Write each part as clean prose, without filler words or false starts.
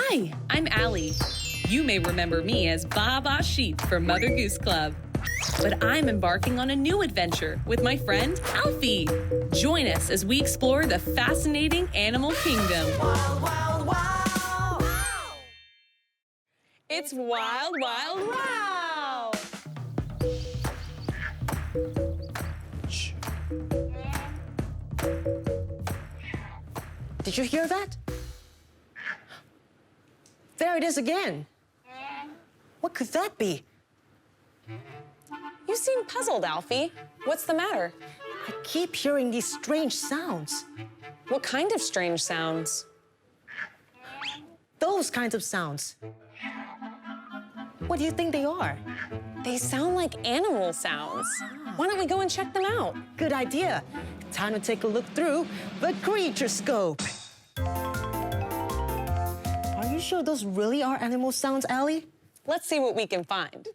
Hi, I'm Allie. You may remember me as Baba Sheep from Mother Goose Club. But I'm embarking on a new adventure with my friend Alfie. Join us as we explore the fascinating animal kingdom. Wild, wild, wow! It's Wild, Wild, Wow! Shh. Did you hear that? There it is again. What could that be? You seem puzzled, Alfie. What's the matter? I keep hearing these strange sounds. What kind of strange sounds? Those kinds of sounds. What do you think they are? They sound like animal sounds. Why don't we go and check them out? Good idea. Time to take a look through the creature scope. Are you sure those really are animal sounds, Allie? Let's see what we can find.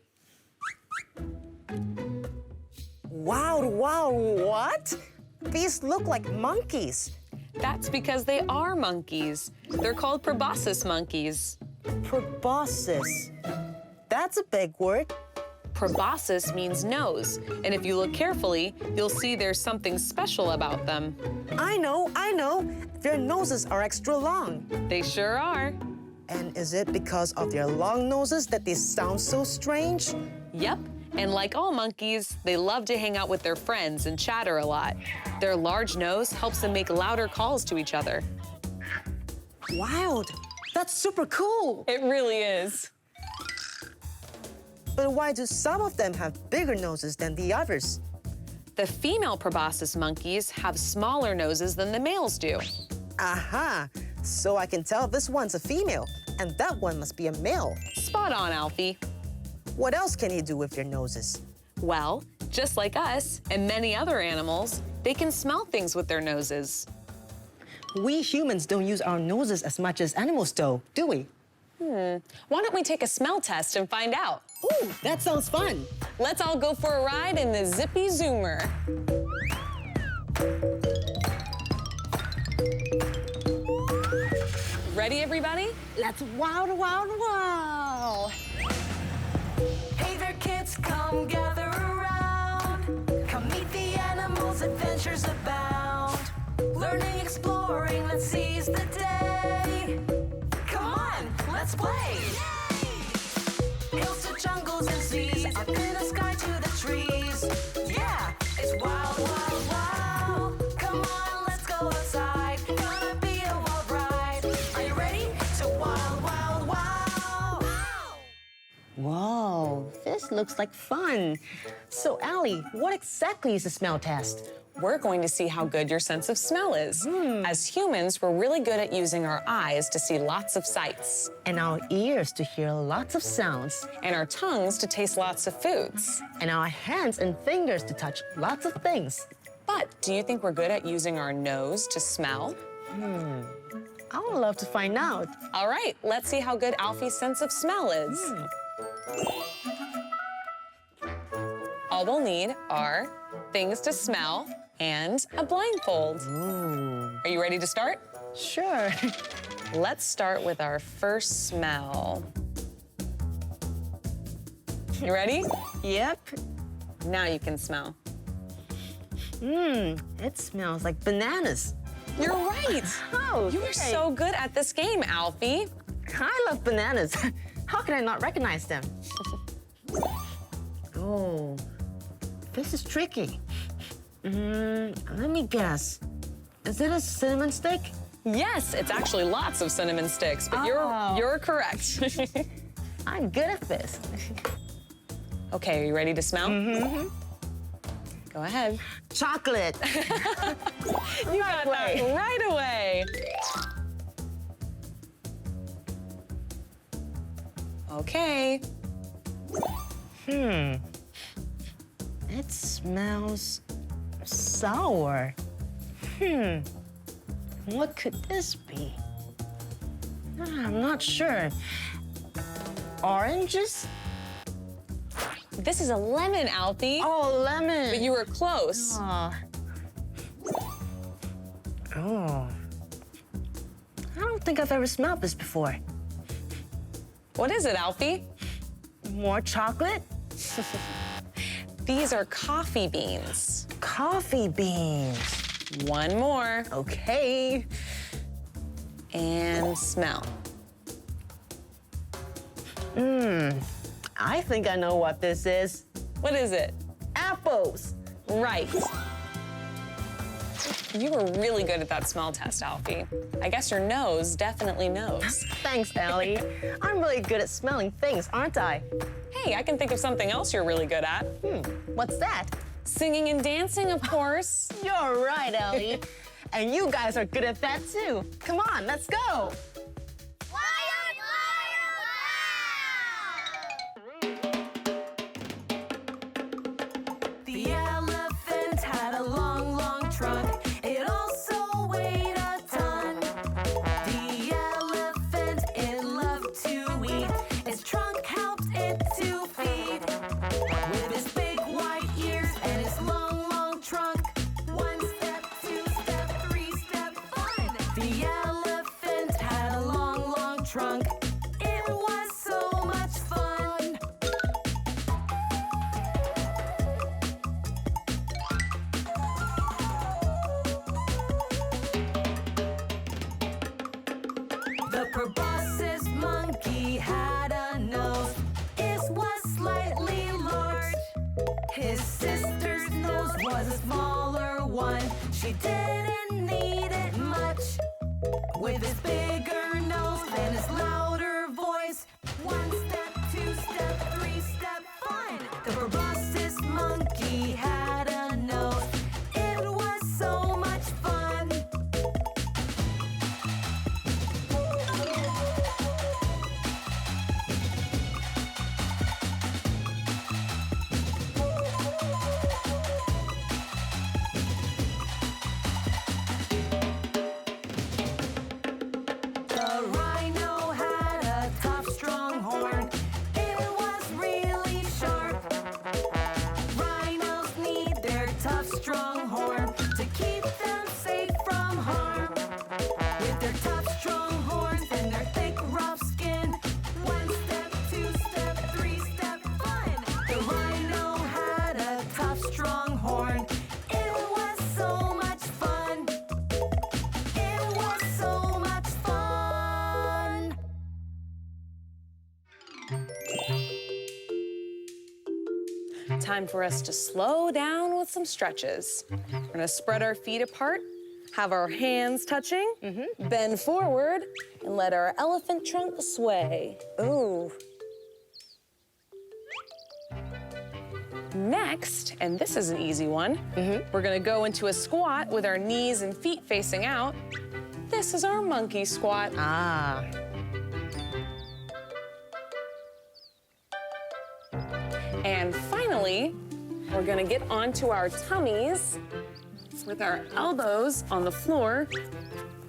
Wow, wow, what? These look like monkeys. That's because they are monkeys. They're called Probus monkeys. Proboscis. That's a big word. Proboscis means nose, and if you look carefully, you'll see there's something special about them. I know. Their noses are extra long. They sure are. And is it because of their long noses that they sound so strange? Yep, and like all monkeys, they love to hang out with their friends and chatter a lot. Their large nose helps them make louder calls to each other. Wild. That's super cool. It really is. But why do some of them have bigger noses than the others? The female proboscis monkeys have smaller noses than the males do. Aha! So I can tell this one's a female, and that one must be a male. Spot on, Alfie. What else can he do with their noses? Well, just like us and many other animals, they can smell things with their noses. We humans don't use our noses as much as animals do we? Why don't we take a smell test and find out? Ooh, that sounds fun. Let's all go for a ride in the Zippy Zoomer. Ready, everybody? Let's wow. Hey there, kids, come gather around. Come meet the animals, adventures abound. Learning, exploring, let's seize the day. Come on, let's play. Hills to jungles and seas, up in the sky to the trees. Yeah, it's wild, wild, wow. Come on, let's go outside. Gonna be a wild ride. Are you ready to wild, wild, wow? Whoa, this looks like fun. So, Allie, what exactly is a smell test? We're going to see how good your sense of smell is. As humans, we're really good at using our eyes to see lots of sights, And our ears to hear lots of sounds. and our tongues to taste lots of foods. And our hands and fingers to touch lots of things. But do you think we're good at using our nose to smell? I would love to find out. All right, let's see how good Alfie's sense of smell is. All we'll need are things to smell and a blindfold. Are you ready to start? Sure. Let's start with our first smell. You ready? Yep. Now you can smell. It smells like bananas. You're right. Oh, You are so good at this game, Alfie. I love bananas. How can I not recognize them? Oh, this is tricky. Let me guess. Is it a cinnamon stick? Yes, it's actually lots of cinnamon sticks, but Oh. you're correct. I'm good at this. Okay, are you ready to smell? Go ahead. Chocolate. You got that right away. Okay. It smells sour. What could this be? I'm not sure. Oranges? This is a lemon, Alfie. Oh, lemon. But you were close. Oh. I don't think I've ever smelled this before. What is it, Alfie? More chocolate? These are coffee beans. Coffee beans. One more. Okay. And smell. I think I know what this is. What is it? Apples. Right. You were really good at that smell test, Alfie. I guess your nose definitely knows. Thanks, Allie. I'm really good at smelling things, aren't I? Hey, I can think of something else you're really good at. What's that? Singing and dancing, of course. You're right, Allie. And you guys are good at that too. Come on, let's go. The elephant had a long, long trunk. It also weighed a ton. The elephant, it loved to eat. Its trunk helped it to feed. With its big white ears and its long, long trunk. 1 step, 2 step, 3 step, fun. The elephant had a long, long trunk. It was so much fun. The proboscis monkey had a nose. It was slightly large. His sister's nose was a smaller one. She didn't need it much. With his bigger nose and his louder voice. 1 step, 2 step, 3 step, fun. The proboscis monkey had a nose. It was so much fun. The rhino had a tough, strong horn. It was really sharp. Rhinos need their tough, strong horn to keep them safe from harm. With their tough, strong horns and their thick, rough skin. 1 step, 2 step, 3 step, fun. The rhino had a tough, strong horn. It was so much fun. It was so much fun. Time for us to slow down with some stretches. We're gonna spread our feet apart, have our hands touching, bend forward, and let our elephant trunk sway. Ooh. Next, and this is an easy one, we're gonna go into a squat with our knees and feet facing out. This is our monkey squat. Ah. And finally, we're gonna get onto our tummies with our elbows on the floor.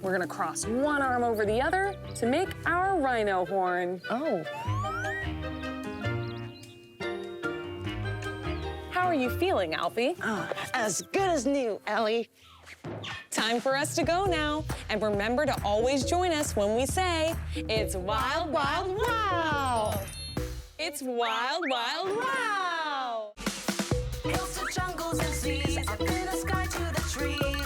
We're gonna cross one arm over the other to make our rhino horn. Oh. How are you feeling, Alfie? As good as new, Allie. Time for us to go now. And remember to always join us when we say, it's wild, wild, wow! It's wild, wild, wow! Hills to jungles and seas, up in the sky to the trees.